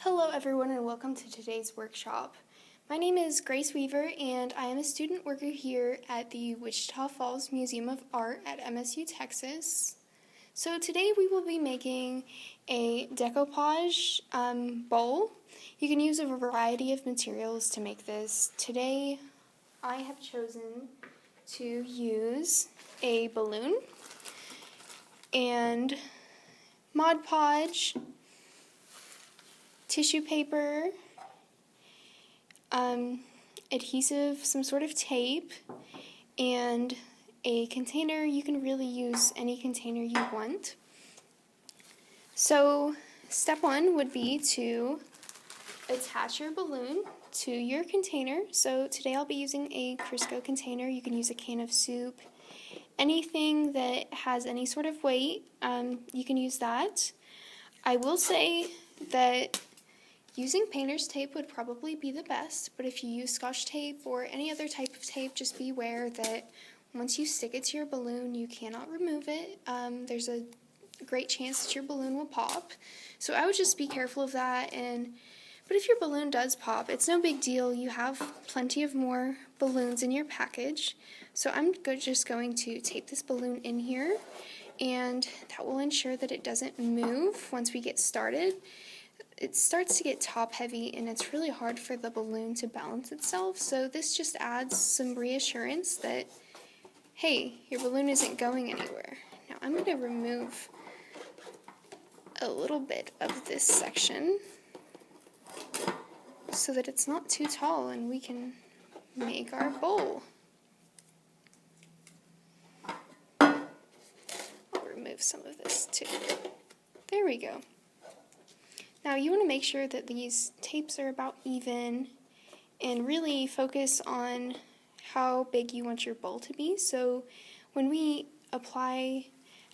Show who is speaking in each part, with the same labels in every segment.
Speaker 1: Hello everyone and welcome to today's workshop. My name is Grace Weaver and I am a student worker here at the Wichita Falls Museum of Art at MSU, Texas. So today we will be making a decoupage bowl. You can use a variety of materials to make this. Today I have chosen to use a balloon and Mod Podge, tissue paper, adhesive, some sort of tape, and a container. You can really use any container you want. So step one would be to attach your balloon to your container. So today I'll be using a Crisco container. You can use a can of soup, anything that has any sort of weight, you can use that. I will say that using painter's tape would probably be the best, but if you use Scotch tape or any other type of tape, just be aware that once you stick it to your balloon, you cannot remove it. There's a great chance that your balloon will pop. So I would just be careful of that. But if your balloon does pop, it's no big deal. You have plenty of more balloons in your package. So I'm just going to tape this balloon in here, and that will ensure that it doesn't move once we get started. It starts to get top heavy and it's really hard for the balloon to balance itself, so this just adds some reassurance that, hey, your balloon isn't going anywhere. Now I'm going to remove a little bit of this section so that it's not too tall and we can make our bowl. I'll remove some of this too. There we go. Now you want to make sure that these tapes are about even and really focus on how big you want your bowl to be. So when we apply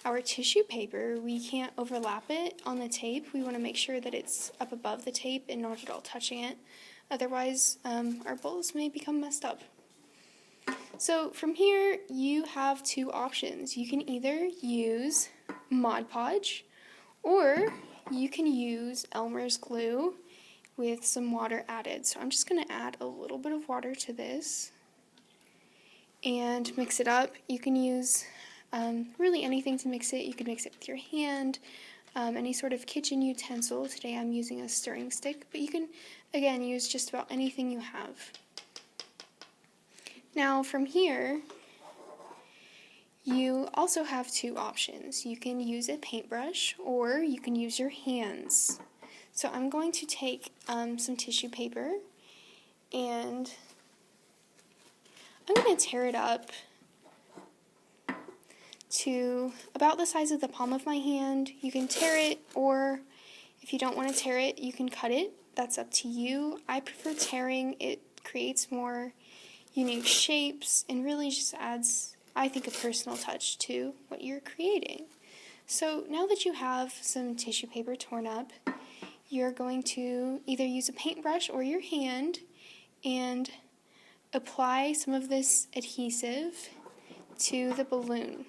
Speaker 1: our tissue paper, we can't overlap it on the tape. We want to make sure that it's up above the tape and not at all touching it. Otherwise, our bowls may become messed up. So from here, you have two options. You can either use Mod Podge, or you can use Elmer's glue with some water added. So I'm just going to add a little bit of water to this and mix it up. You can use really anything to mix it. You can mix it with your hand, any sort of kitchen utensil. Today I'm using a stirring stick, but you can, again, use just about anything you have. Now from here, you also have two options. You can use a paintbrush or you can use your hands. So I'm going to take some tissue paper and I'm going to tear it up to about the size of the palm of my hand. You can tear it, or if you don't want to tear it, you can cut it. That's up to you. I prefer tearing. It creates more unique shapes and really just adds, I think, a personal touch to what you're creating. So now that you have some tissue paper torn up, you're going to either use a paintbrush or your hand and apply some of this adhesive to the balloon.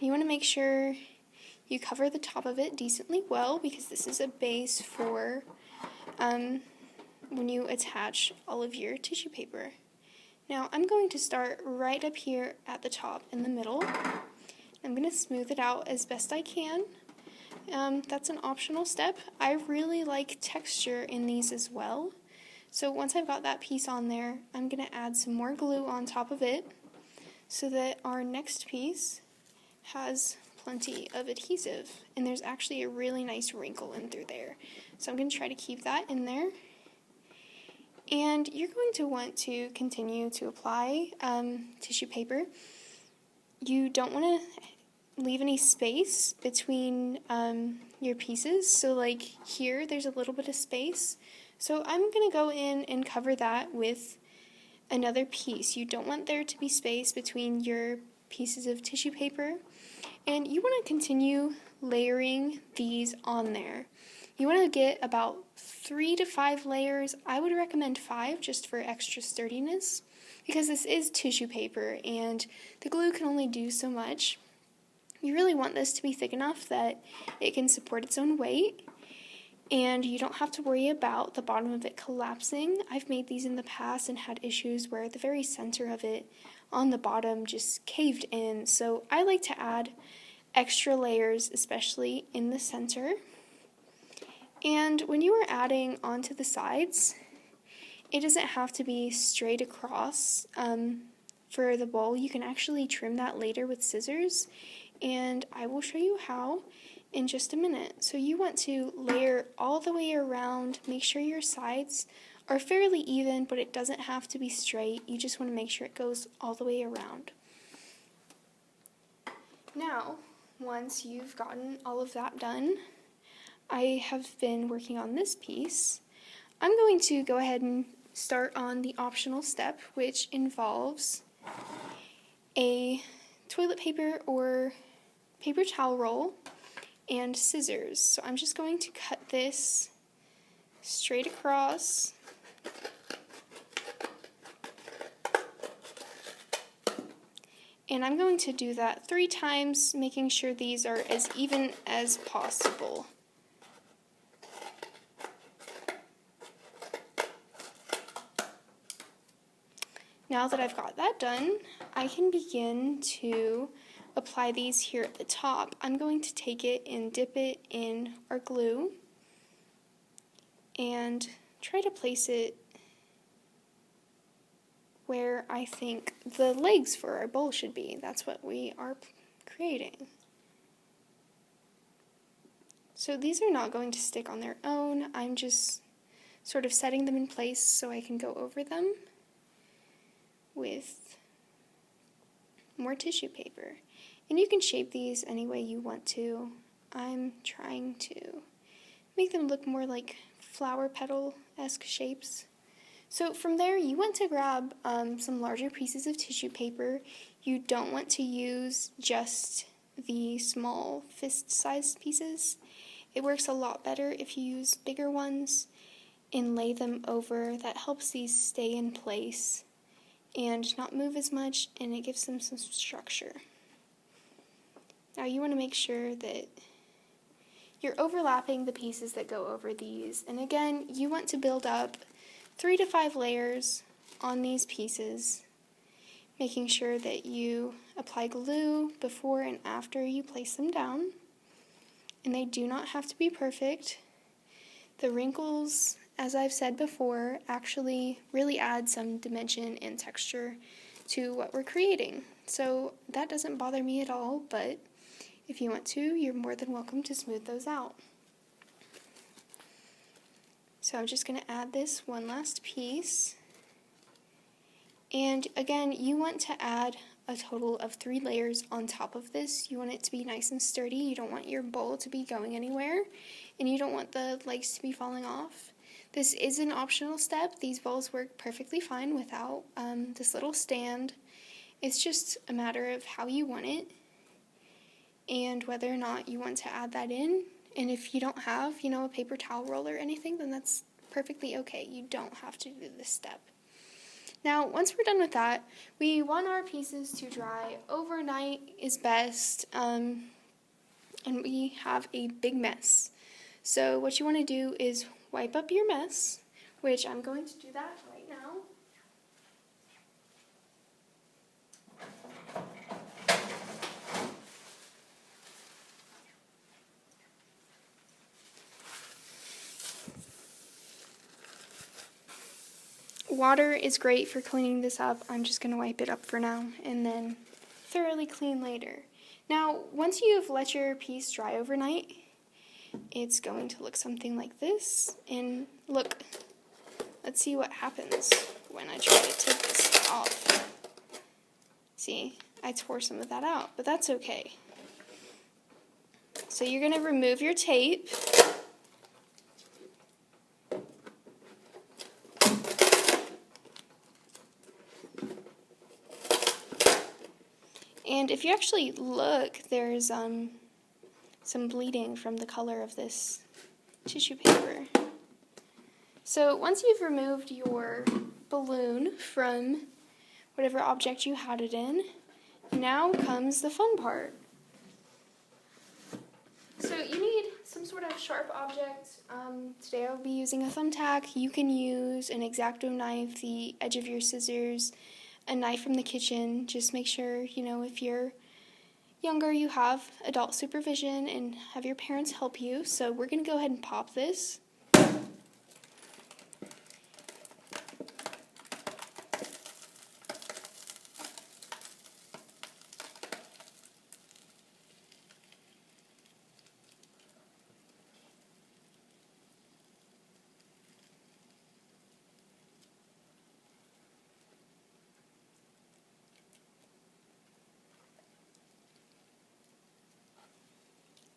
Speaker 1: You want to make sure you cover the top of it decently well, because this is a base for when you attach all of your tissue paper. Now I'm going to start right up here at the top in the middle. I'm going to smooth it out as best I can. That's an optional step. I really like texture in these as well. So once I've got that piece on there, I'm going to add some more glue on top of it so that our next piece has plenty of adhesive. And there's actually a really nice wrinkle in through there. So I'm going to try to keep that in there. And you're going to want to continue to apply tissue paper. You don't want to leave any space between your pieces. So like here, there's a little bit of space. So I'm going to go in and cover that with another piece. You don't want there to be space between your pieces of tissue paper. And you want to continue layering these on there. You want to get about 3 to 5 layers. I would recommend 5 just for extra sturdiness, because this is tissue paper and the glue can only do so much. You really want this to be thick enough that it can support its own weight. and you don't have to worry about the bottom of it collapsing. I've made these in the past and had issues where the very center of it on the bottom just caved in, so I like to add extra layers, especially in the center. And when you are adding onto the sides, it doesn't have to be straight across for the bowl. You can actually trim that later with scissors, and I will show you how in just a minute. So you want to layer all the way around, make sure your sides are fairly even, but it doesn't have to be straight. You just want to make sure it goes all the way around. Now, once you've gotten all of that done, I have been working on this piece. I'm going to go ahead and start on the optional step, which involves a toilet paper or paper towel roll and scissors. So I'm just going to cut this straight across. And I'm going to do that 3 times, making sure these are as even as possible. Now that I've got that done, I can begin to apply these here at the top. I'm going to take it and dip it in our glue and try to place it where I think the legs for our bowl should be. That's what we are creating. So these are not going to stick on their own. I'm just sort of setting them in place so I can go over them with more tissue paper. And you can shape these any way you want to. I'm trying to make them look more like flower petal-esque shapes. So from there, you want to grab some larger pieces of tissue paper. You don't want to use just the small fist-sized pieces. It works a lot better if you use bigger ones and lay them over. That helps these stay in place and not move as much, and it gives them some structure. Now you want to make sure that you're overlapping the pieces that go over these. And again, you want to build up 3 to 5 layers on these pieces, making sure that you apply glue before and after you place them down. And they do not have to be perfect. The wrinkles, as I've said before, actually really add some dimension and texture to what we're creating. So that doesn't bother me at all, but if you want to, you're more than welcome to smooth those out. So I'm just going to add this one last piece. And again, you want to add a total of 3 layers on top of this. You want it to be nice and sturdy. You don't want your bowl to be going anywhere, and you don't want the legs to be falling off. This is an optional step. These bowls work perfectly fine without this little stand. It's just a matter of how you want it and whether or not you want to add that in. And if you don't have, a paper towel roll or anything, then that's perfectly okay. You don't have to do this step. Now, once we're done with that, we want our pieces to dry overnight is best, and we have a big mess. So what you want to do is wipe up your mess, which I'm going to do that right now. Water is great for cleaning this up. I'm just going to wipe it up for now and then thoroughly clean later. Now, once you've let your piece dry overnight, it's going to look something like this. And look, let's see what happens when I try to take this off. See, I tore some of that out, but that's okay. So you're going to remove your tape. And if you actually look, there's some bleeding from the color of this tissue paper. So once you've removed your balloon from whatever object you had it in, now comes the fun part. So you need some sort of sharp object. Today I'll be using a thumbtack. You can use an X-Acto knife, the edge of your scissors, a knife from the kitchen. Just make sure, if you're younger, you have adult supervision and have your parents help you. So we're going to go ahead and pop this.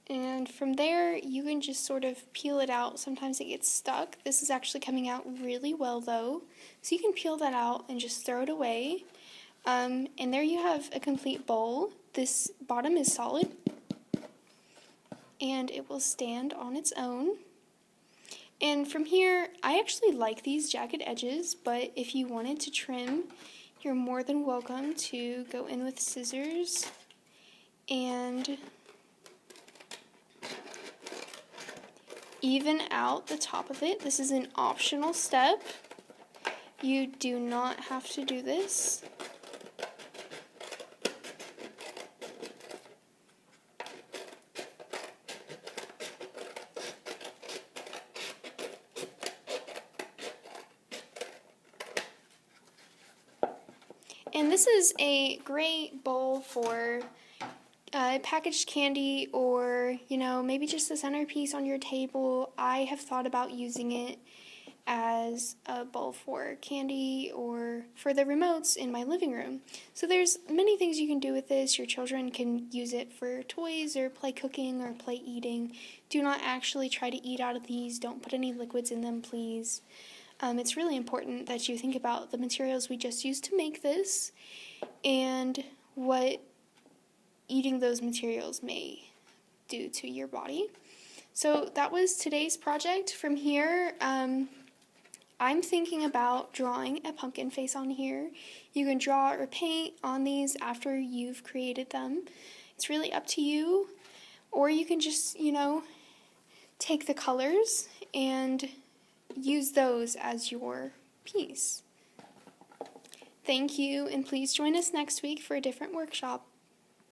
Speaker 1: And from there, you can just sort of peel it out. Sometimes it gets stuck. This is actually coming out really well, though. So you can peel that out and just throw it away. And there you have a complete bowl. This bottom is solid, and it will stand on its own. And from here, I actually like these jagged edges, but if you wanted to trim, you're more than welcome to go in with scissors and even out the top of it. This is an optional step. You do not have to do this. And this is a great bowl for packaged candy, or maybe just a centerpiece on your table. I have thought about using it as a bowl for candy or for the remotes in my living room. So there's many things you can do with this. Your children can use it for toys or play cooking or play eating. Do not actually try to eat out of these. Don't put any liquids in them, please. It's really important that you think about the materials we just used to make this and what eating those materials may do to your body. So that was today's project. From here, I'm thinking about drawing a pumpkin face on here. You can draw or paint on these after you've created them. It's really up to you. Or you can just, take the colors and use those as your piece. Thank you, and please join us next week for a different workshop.